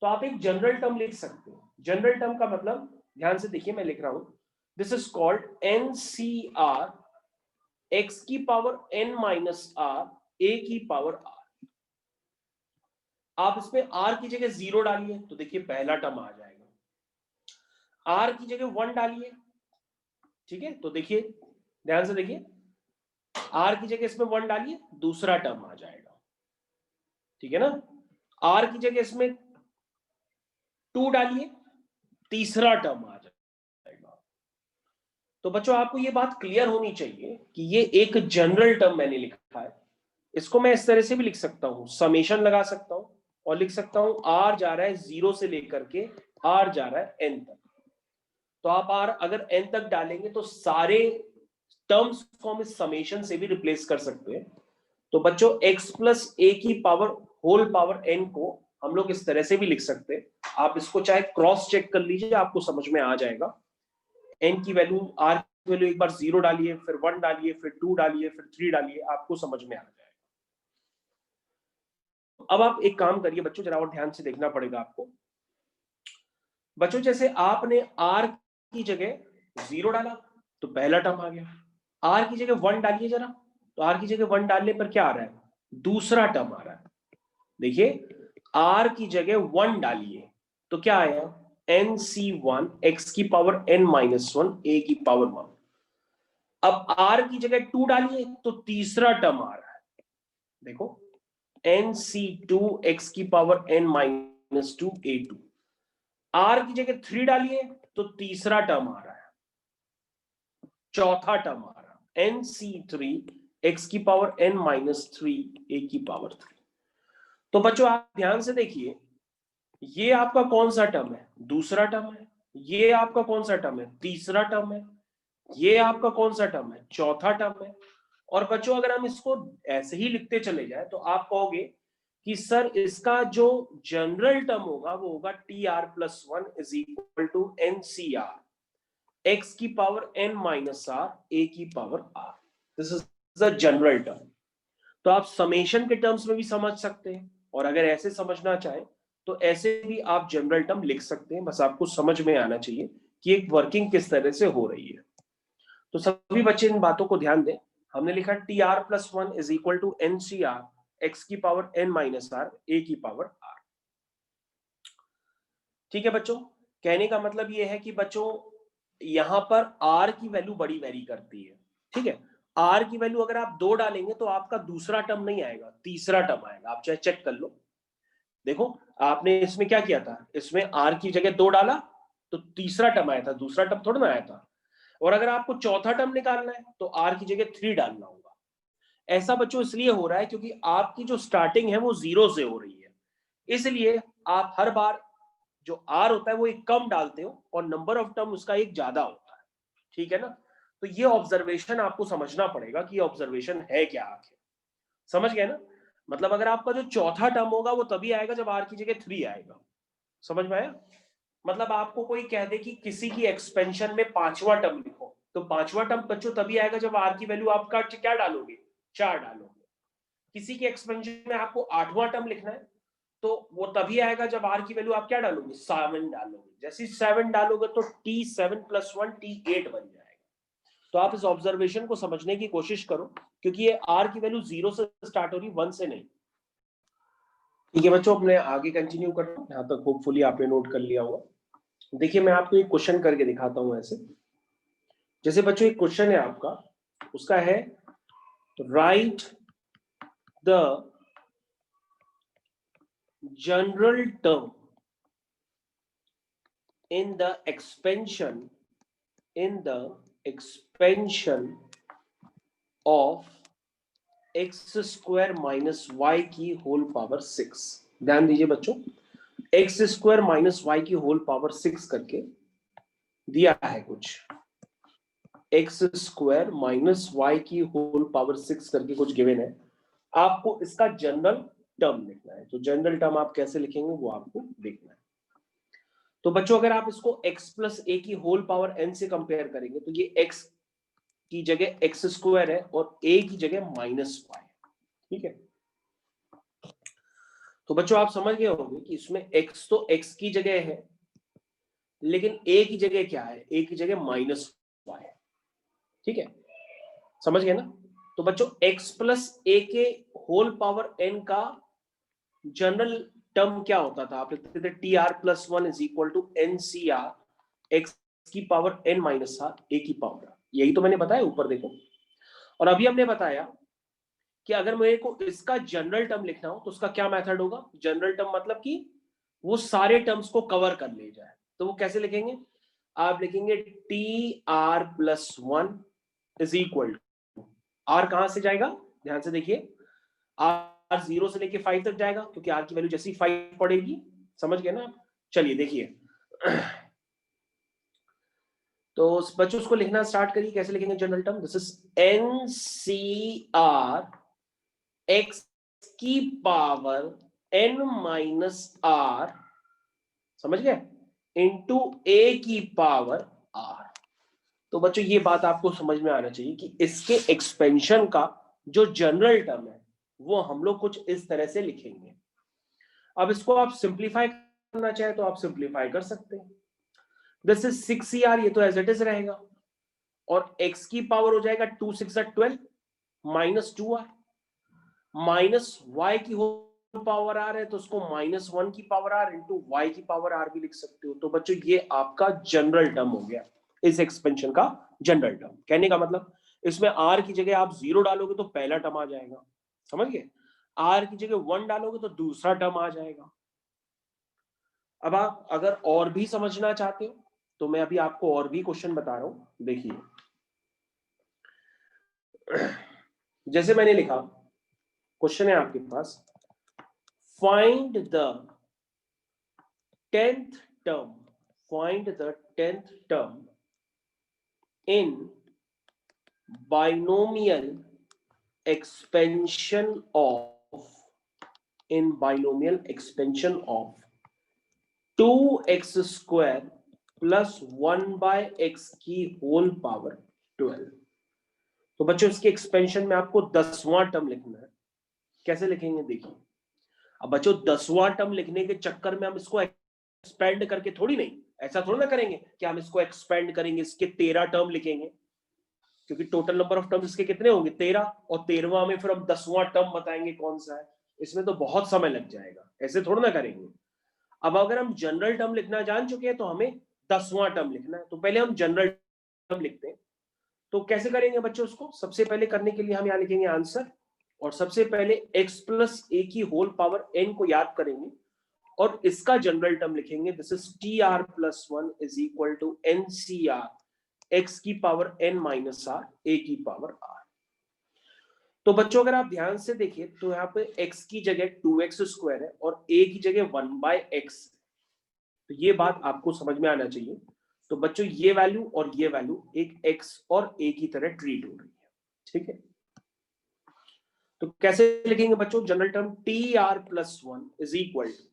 तो आप एक जनरल टर्म लिख सकते हैं। जनरल टर्म का मतलब, ध्यान से देखिए मैं लिख रहा हूं, this is called NCR x की पावर n-r a की पावर r। आप इसमें r की जगह 0 डालिए तो देखिए पहला टर्म आ जाएगा, r की जगह 1 डालिए, ठीक है, तो देखिए ध्यान से देखिए, r की जगह इसमें 1 डालिए, दूसरा टर्म आ जाएगा, ठीक है ना। r की जगह इसमें 2 डालिए, तीसरा टर्म आ जाएगा। तो बच्चों आपको ये बात क्लियर होनी चाहिए कि ये एक जनरल टर्म मैंने लिखा है। इसको मैं इस तरह से भी लिख सकता हूं, समेशन लगा सकता हूं और लिख सकता हूं r जा रहा है 0 से लेकर के r जा रहा है n तक। तो आप r अगर n तक डालेंगे तो सारे टर्म्स को हम इस समेशन से भी रिप्लेस कर सकते हैं। तो बच्चों x प्लस a की पावर होल पावर n को हम लोग इस तरह से भी लिख सकते हैं। आप इसको चाहे क्रॉस चेक कर लीजिए, आपको समझ में आ जाएगा। n की वैल्यू, r की वैल्यू एक बार 0 डालिए, फिर 1 डालिए, फिर 2 डालिए, फिर 3 डालिए, आपको समझ में आ जाएगा। अब आप एक काम करिए बच्चों, जरा और ध्यान से देखना पड़ेगा आपको। बच्चों जैसे आपने r की जगह 0 डाला तो पहला टर्म आ गया, r की जगह 1 डालिए जरा, तो r की जगह 1 डालने पर क्या आ रहा है, दूसरा टर्म आ रहा है। देखिए r की जगह 1 डालिए तो क्या आया, NC1 x की पावर n-1 a की पावर 1। अब r की जगह 2 डालिए तो तीसरा टर्म आ रहा है, देखो NC2 x की पावर n-2 a2। r की जगह 3 डालिए तो तीसरा टर्म आ रहा है, चौथा टर्म आ रहा है NC3 x की पावर n-3 a की पावर 3। तो बच्चों आप ध्यान से देखिए, ये आपका कौन सा टर्म है, दूसरा टर्म है। ये आपका कौन सा टर्म है, तीसरा टर्म है। ये आपका कौन सा टर्म है, चौथा टर्म है। और बच्चों अगर हम इसको ऐसे ही लिखते चले जाए तो आप कहोगे कि सर इसका जो जनरल टर्म होगा वो होगा TR+1 is equal to NCR x की पावर n-r a की power r। This is the general term. तो आप समेशन के टर्म्स में भी समझ सकते हैं, और अगर ऐसे समझना चाहें तो ऐसे भी आप जनरल टर्म लिख सकते हैं। बस आपको समझ में आना चाहिए कि एक वर्किंग किस तरह से हो रही है। तो सभी बच्चे इन बातों को ध्यान दें। हमने लिखा TR+1 is equal to NCR x की पावर n-r a की पावर r। ठीक है बच्चों, कहने का मतलब ये है कि बच्चों यहां पर r की वैल्यू बड़ी वेरी करती है, ठीक है। r की वैल्यू अगर आप 2 डालेंगे तो आपका दूसरा टर्म नहीं आएगा, तीसरा टर्म आएगा। आप चाहे चेक कर लो, देखो आपने इसमें क्या किया था, इसमें r की जगह 2 डाला तो तीसरा टर्म आया था, दूसरा टर्म थोड़ा ना आया था। और अगर आपको चौथा टर्म निकालना है तो r की जगह 3 डालना होगा। ऐसा बच्चों इसलिए हो रहा है क्योंकि आपकी जो स्टार्टिंग है वो 0 से हो रही है, इसलिए आप हर बार जो r होता है वो एक कम डालते हो और नंबर ऑफ टर्म उसका एक ज्यादा होता है, ठीक है ना। तो ये ऑब्जर्वेशन आपको समझना पड़ेगा कि ये ऑब्जर्वेशन है क्या, आखिर समझ गए ना। मतलब अगर आपका जो चौथा टर्म होगा वो तभी आएगा जब r की जगह 3 आएगा। समझ में आया? मतलब आपको कोई कह दे कि किसी की एक्सपेंशन में पांचवा टर्म लिखो, तो पांचवा टर्म बच्चों तभी आएगा जब r की वैल्यू आपका क्या डालोगे, 4 डालोगे। किसी के एक्सपेंशन में आपको आठवां टर्म लिखना है तो वो तभी आएगा जब r की वैल्यू आप क्या डालोगे, 7 डालोगे। जैसे 7 डालोगे तो t7 + 1 t8 बन जाएगा। तो आप इस ऑब्जर्वेशन को समझने की कोशिश करो, क्योंकि ये r की वैल्यू 0 से स्टार्ट हो रही, 1 से नहीं। ठीक है बच्चों, अपने आगे कंटिन्यू करते हैं। यहाँ तक होपफुली आपने नोट कर लिया होगा। देखिए मैं आपको एक क्वेश्चन करके दिखाता हूं ऐसे। जैसे बच्चों एक क्वेश्चन है आपका, उसका है right the general term in the expansion of x square minus y की होल पावर 6। ध्यान दीजिए बच्चों, x स्क्वायर माइनस y की होल पावर 6 करके दिया है कुछ, x स्क्वायर माइनस y की होल पावर 6 करके कुछ गिवन है। आपको इसका जनरल टर्म लिखना है। तो जनरल टर्म आप कैसे लिखेंगे वो आपको देखना है। तो बच्चों अगर आप इसको x प्लस ए की होल पावर n से कंपेयर करेंगे तो ये x की जगह x स्क्वायर है और a की जगह माइनस y। ठीक है, तो बच्चों आप समझ गए होंगे कि इसमें x तो x की जगह है, लेकिन a की जगह क्या है, a की जगह माइनस y है। ठीक है, समझ गए ना? तो बच्चों x प्लस ए के होल पावर n का जनरल टर्म क्या होता था, आप लिखते थे T R plus 1 is equal to N C R X की power n minus R A की पावर। यही तो मैंने बताया ऊपर देखो। और अभी हमने बताया कि अगर मेरे को इसका जनरल टर्म लिखना हो तो उसका क्या मेथड होगा। जनरल टर्म मतलब कि वो सारे टर्म्स को कवर कर ले जाए। तो वो कैसे लिखेंगे, आप लिखेंगे T R plus 1 is equal to, R कहां से जाएगा, ध्यान से देखिए, आर 0 से लेके 5 तक जाएगा, क्योंकि आर की वैल्यू जैसी 5 पड़ेगी। समझ गए ना? चलिए देखिए, तो बच्चों उसको लिखना स्टार्ट करिए। कैसे लिखेंगे general term, this is N C R X की पावर n माइनस आर, समझ गए, इंटू ए की पावर r। तो बच्चों ये बात आपको समझ में आना चाहिए कि इसके एक्सपेंशन का जो जनरल टर्म है वो हम लोग कुछ इस तरह से लिखेंगे। अब इसको आप सिंप्लीफाई करना चाहे तो आप सिंप्लीफाई कर सकते हैं। दिस इज 6CR, ये तो एज इट इज रहेगा, और x की पावर हो जाएगा 2 6 12 माइनस 2r, माइनस y की होल पावर r है तो उसको -1 की पावर r इंटू y की पावर r भी लिख सकते हो। तो बच्चों ये आपका जनरल टर्म हो गया, इस एक्सपेंशन का जनरल टर्म। कहने का मतलब इसमें r की जगह आप 0 डालोगे तो पहला टर्म आ जाएगा, समझ गए, r की जगह 1 डालोगे तो दूसरा टर्म आ जाएगा। अब आप अगर और भी समझना चाहते हो तो मैं अभी आपको और भी क्वेश्चन बता रहा हूं, देखिए। जैसे मैंने लिखा, क्वेश्चन है आपके पास, find the 10th term, find the 10th term in binomial expansion of 2x square plus 1 by x की होल पावर 12। तो बच्चों इसके एक्सपेंशन में आपको 10वां टर्म लिखना है। कैसे लिखेंगे देखिए। अब बच्चों 10वां टर्म लिखने के चक्कर में हम इसको एक्सपेंड करके थोड़ी नहीं, ऐसा थोड़ा ना करेंगे कि हम इसको एक्सपेंड करेंगे, इसके 13 टर्म लिखेंगे, क्योंकि टोटल नंबर ऑफ टर्म्स इसके कितने होंगे, 13, और 13वां में फिर हम 10वां टर्म बताएंगे कौन सा है, इसमें तो बहुत समय लग जाएगा, ऐसे थोड़ा ना करेंगे। अब अगर हम जनरल टर्म लिखना जान चुके हैं तो हमें 10वां टर्म लिखना है, तो पहले हम जनरल टर्म लिखते हैं। तो कैसे करेंगे बच्चों उसको, सबसे पहले करने के लिए हम यहाँ लिखेंगे आंसर, और सबसे पहले x प्लस ए की होल पावर n को याद करेंगे और इसका जनरल टर्म लिखेंगे। This is T R plus 1 is equal to N C R X की power n minus R A की पावर r। तो बच्चों अगर आप ध्यान से देखिए तो यहाँ पे x की जगह 2x स्क्वायर है और a की जगह 1/x, तो ये बात आपको समझ में आना चाहिए। तो बच्चों ये वैल्यू और ये वैल्यू एक x और a की तरह ट्रीट हो रही है, ठीक है। तो कैसे लिखेंगे बच्चों general term T R plus one is equal to,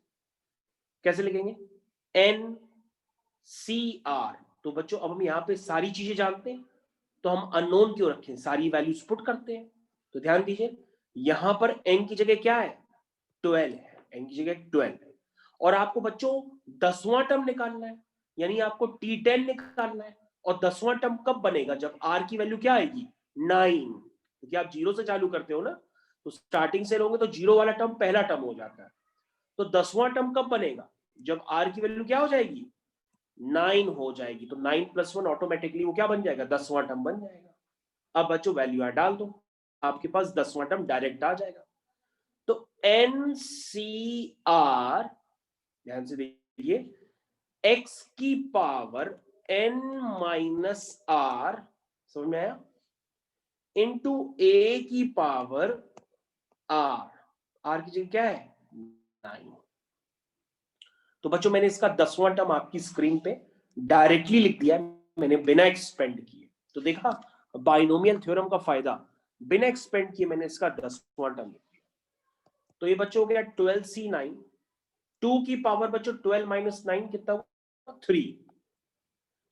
कैसे लिखेंगे, एन सी आर। तो बच्चों अब हम यहाँ पे सारी चीजें जानते हैं, तो हम अननोन क्यों रखें, सारी वैल्यूज पुट करते हैं। तो ध्यान दीजिए यहां पर n की जगह क्या है, 12 है, n की जगह 12 है। और आपको बच्चों 10वां टर्म निकालना है, यानी आपको T10 निकालना है। और 10वां टर्म कब बनेगा, जब r की वैल्यू क्या आएगी 9, क्योंकि आप जीरो से चालू करते हो ना, तो स्टार्टिंग से लोगे तो जीरो वाला टर्म पहला टर्म हो जाता है। तो 10वां टर्म कब बनेगा, जब r की वैल्यू क्या हो जाएगी 9 हो जाएगी। तो 9 + 1 ऑटोमेटिकली वो क्या बन जाएगा, 10वां टर्म बन जाएगा। अब बच्चों वैल्यू यार डाल दो, आपके पास 10वां टर्म डायरेक्ट आ जाएगा। तो NCR, ध्यान से देखिए, x की पावर n माइनस आर, समझ में आया, इंटू a की पावर r की जगह क्या है 9। तो बच्चों मैंने इसका 10वां टर्म आपकी स्क्रीन पे डायरेक्टली लिख दिया, मैंने बिना एक्सपेंड किए। तो देखा बाइनोमियल थ्योरम का फायदा, बिना एक्सपेंड किए मैंने इसका 10वां टर्म लिख दिया। तो ये बच्चों हो गया 12C9, 2 की पावर बच्चों 12 माइनस 9 कितना हुआ 3,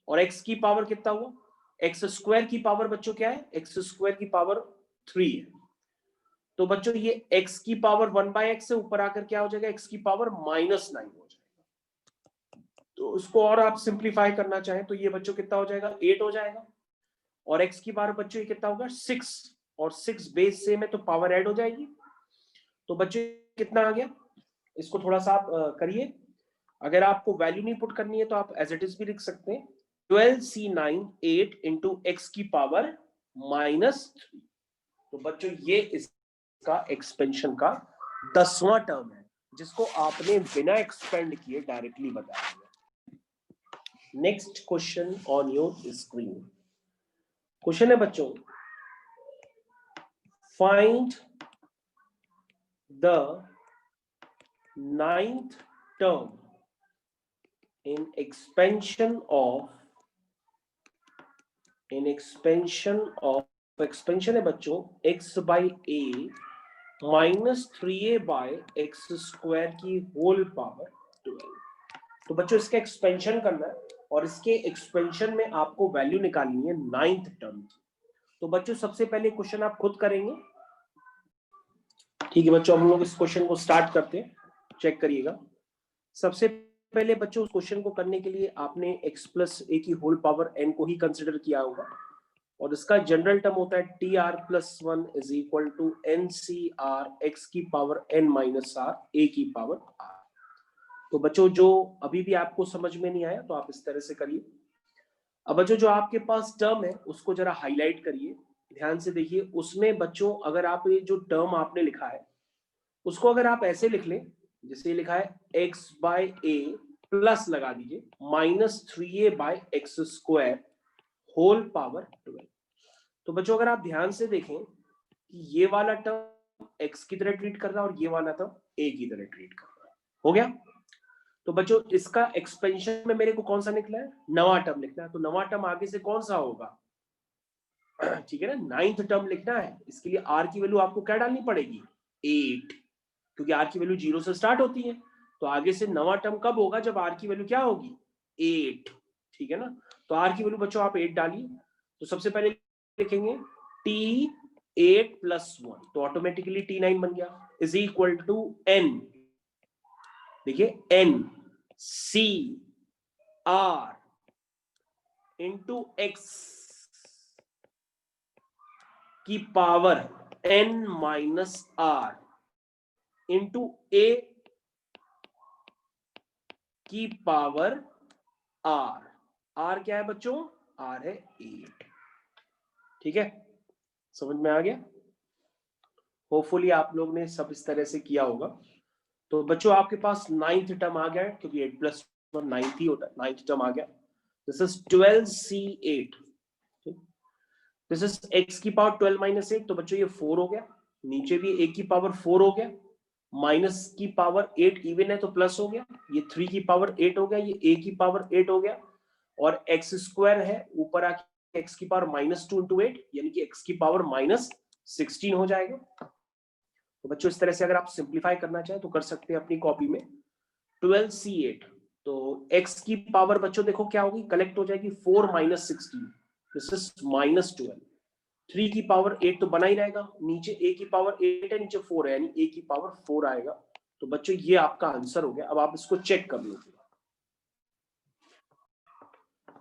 और x की पावर कितना हुआ, एक्स स्क्वायर की पावर बच्चों क्या है, एक्स स्क्वायर की पावर 3 है। तो बच्चों ये x की पावर 1/x से ऊपर आकर क्या हो जाएगा, x की पावर -9 हो जाएगा। तो उसको और आप सिंप्लीफाई करना चाहें तो ये बच्चों कितना हो जाएगा 8 हो जाएगा, और x की पावर बच्चों ये कितना होगा 6, और 6 बेस सेम है तो पावर ऐड हो जाएगी। तो बच्चों कितना आ गया, इसको थोड़ा सा आप करिए। अगर आपको वैल्यू नहीं पुट करनी है तो आप एज इट इज भी लिख सकते हैं, 12C9 8 इंटू एक्स की पावर -3। तो बच्चों ये इसका एक्सपेंशन का 10वां टर्म है, जिसको आपने बिना एक्सपेंड किए डायरेक्टली बताया है। Next question on your screen, question है बच्चों, find the 9th term in expansion of expansion है बच्चों x by a minus 3a by x square की होल पावर 12। तो बच्चों इसका एक्सपेंशन करना है, और इसके एक्सपेंशन में आपको वैल्यू निकालनी है 9th टर्म की। तो बच्चों सबसे पहले क्वेश्चन आप खुद करेंगे, ठीक है बच्चों, हम लोग इस क्वेश्चन को स्टार्ट करते हैं, चेक करिएगा। सबसे पहले बच्चों उस क्वेश्चन को करने के लिए आपने x प्लस ए की होल पावर n को ही कंसिडर किया होगा, और इसका जनरल टर्म होता है TR+1 is equal to NCR x की power n minus r a की पावर r। तो बच्चों जो अभी भी आपको समझ में नहीं आया तो आप इस तरह से करिए। अब बच्चों जो आपके पास टर्म है उसको जरा हाईलाइट करिए, ध्यान से देखिए। उसमें बच्चों अगर आप ये जो टर्म आपने लिखा है उसको अगर आप ऐसे लिख लें, जैसे लिखा है x बाय ए प्लस लगा दीजिए -3a by X square whole power 12। तो बच्चों अगर आप ध्यान से देखें कि ये वाला टर्म x की तरह ट्रीट कर रहा है और ये वाला टर्म a की तरह ट्रीट कर रहा है, हो गया। तो बच्चों इसका एक्सपेंशन में मेरे को कौन सा निकला है, नवा टर्म लिखना है। तो नवा टर्म आगे से कौन सा होगा, ठीक है ना, 9th टर्म लिखना है। इसके लिए r की वैल्यू आपको क्या डालनी पड़ेगी 8, क्योंकि r की वैल्यू 0 से स्टार्ट होती है। तो आगे से नवा टर्म कब होगा, जब r की वैल्यू क्या होगी 8, ठीक है ना। तो r की वैल्यू बच्चों आप 8 डालिए। तो सबसे पहले लिखेंगे T8 + 1, तो ऑटोमेटिकली T9 बन गया, इज इक्वल टू n, देखिए NCR इंटू x की power n minus r into a की पावर r। r क्या है बच्चों, r है 8, ठीक है, समझ में आ गया। होपफुली आप लोग ने सब इस तरह से किया होगा। तो बच्चों आपके पास 9th टर्म आ गया है, क्योंकि 8+1 9th ही होता है, 9th टर्म आ गया। This is 12C8, this is x की पावर 12 माइनस 8, तो बच्चों ये 4 हो गया, नीचे भी a की पावर 4 हो गया, माइनस की पावर 8 इवन है तो प्लस हो गया, ये 3 की पावर 8 हो गया, ये a की पावर 8 हो गया, और x स्क्वायर है ऊपर आके x की पावर -2 इंटू 8, यानी कि x की पावर -16 हो जाएगा। तो बच्चों इस तरह से अगर आप सिंप्लीफाई करना चाहें तो कर सकते हैं अपनी कॉपी में। 12C8, तो x की पावर बच्चों देखो क्या होगी, कलेक्ट हो जाएगी 4 - 16, दिस इज -12। 3 की पावर 8 तो बना ही रहेगा, नीचे a की पावर 8 है, नीचे 4 है, यानी a की पावर 4 आएगा। तो बच्चों ये आपका आंसर हो गया। अब आप इसको चेक कर लो।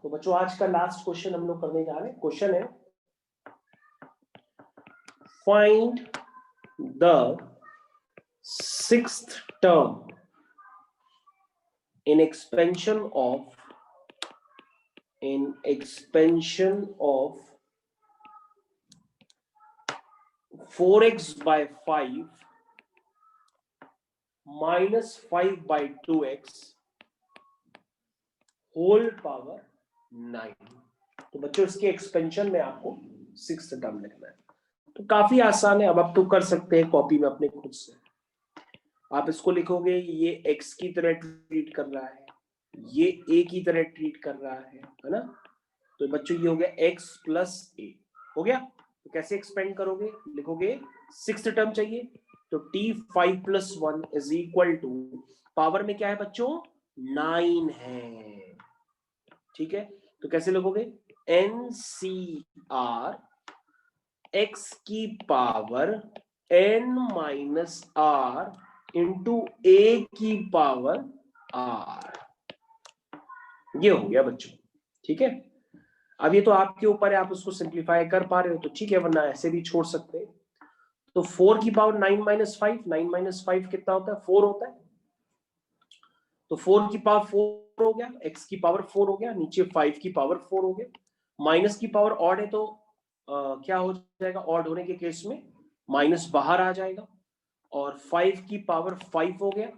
तो बच्चों आज का लास्ट क्वेश्चन हम लोग करने जा रहे हैं। क्वेश्चन है find the 6th term in expansion of 4x by 5 minus 5 by 2x whole power 9। तो बच्चों इसके एक्सपेंशन में आपको 6th टर्म लिखना है। तो काफी आसान है, अब आप तो कर सकते हैं कॉपी में अपने खुद से। आप इसको लिखोगे ये x की तरह ट्रीट कर रहा है, ये a की तरह ट्रीट कर रहा है ना। तो बच्चों ये हो गया x प्लस a हो गया। तो कैसे एक्सपेंड करोगे, लिखोगे 6th टर्म चाहिए, तो t5 + 1 is equal to power में क्या है बच्चों 9 है, ठीक है। तो कैसे लिखोगे NCR x की power n - r into a की पावर r, ये हो गया बच्चों, ठीक है। अब ये तो आपके ऊपर है, आप उसको सिंप्लीफाई कर पा रहे हो तो ठीक है, वरना ऐसे भी छोड़ सकते हैं। तो 4 की पावर 9 - 5, 9 - 5 कितना होता है 4 होता है। तो 4 की पावर 4 हो गया, x की पावर 4 हो गया, नीचे 5 की पावर 4 हो गया। माइनस की पावर ऑड है तो क्या हो जाएगा, ऑड होने के केस में माइनस बाहर आ जाएगा। और 5 की पावर 5 हो गया,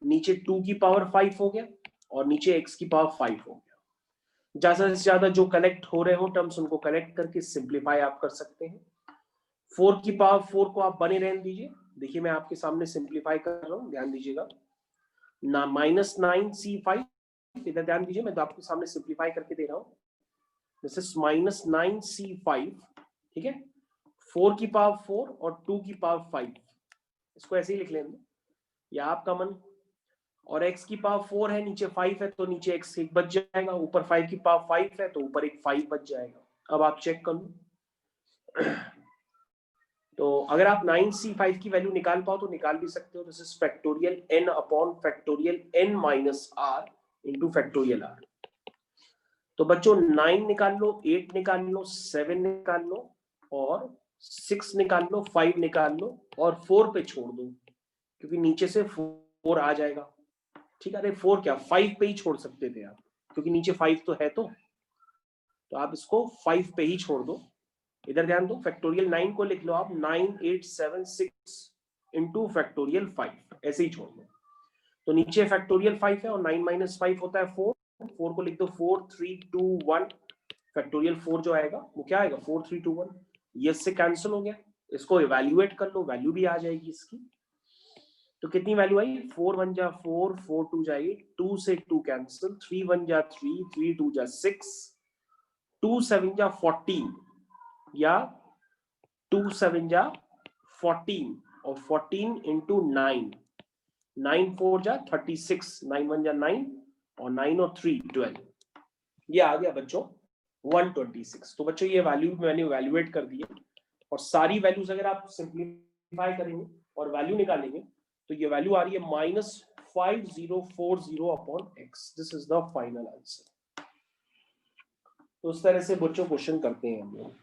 नीचे 2 की पावर 5 हो गया, और नीचे x की पावर 5 हो गया। ज्यादा से ज्यादा जो कलेक्ट हो रहे हो टर्म्स उनको कलेक्ट करके सिंप्लीफाई आप कर सकते हैं। 4 की पावर 4 को आप बने रहने दीजिए। देखिए मैं आपके सामने सिंप्लीफाई कर रहा हूं, ध्यान दीजिएगा ना। -9C5, इधर ध्यान दीजिए, मैं तो आपके सामने सिंप्लीफाई करके दे रहा हूं। दिस इज -9C5, ठीक है। 4 की पावर 4 और 2 की पावर 5, इसको ऐसे ही लिख लेंगे, या आपका मन। और x की पावर 4 है, नीचे 5 है, तो नीचे x एक बच जाएगा, ऊपर 5 की पावर 5 है तो ऊपर एक 5 बच जाएगा। अब आप चेक कर लो। तो अगर आप 9C5 की वैल्यू निकाल पाओ तो निकाल भी सकते हो। This is factorial n upon factorial n - r into factorial r। तो बच्चों 9 निकाल लो, 8 निकाल लो, 7 निकाल लो, और 6 निकाल लो, 5 निकाल लो, और 4 पे छोड़ दो, क्योंकि नीचे से 4 आ जाएगा, ठीक है। अरे 4 क्या, 5 पे ही छोड़ सकते थे आप, क्योंकि नीचे 5 तो है। तो आप इसको 5 पे ही छोड़ दो। इधर ध्यान दो, फैक्टोरियल 9 को लिख लो आप 9876 इंटू फैक्टोरियल 5, ऐसे ही छोड़ दो। तो नीचे फैक्टोरियल 5 है और 9 - 5 होता है 4, 4 को लिख दो 4 3 2 1, फैक्टोरियल 4 जो आएगा वो क्या आएगा 4 3 2 1, ये इससे कैंसिल हो गया। इसको इवैल्यूएट कर लो, वैल्यू भी आ जाएगी इसकी। तो कितनी वैल्यू आई, 4 1 जा 4, 4 2 जा 8, 2 से 2 कैंसिल, 3 1 जा 3, 3 2 जा 6, 2 7 जा 14, या 2 7 जा 14, और 14 इंटू 9, 9 4 जा 36, 9 1 जा 9, और 9 और 3 12, ये आ गया बच्चों 126। तो बच्चों ये वैल्यू मैंने इवैल्यूएट कर दी है, और सारी वैल्यूज अगर आप सिंप्लीफाई करेंगे और वैल्यू निकालेंगे तो ये वैल्यू आ रही है -5040 upon x। This is the final answer. तो उस तरह से बच्चों क्वेश्चन करते हैं हम लोग।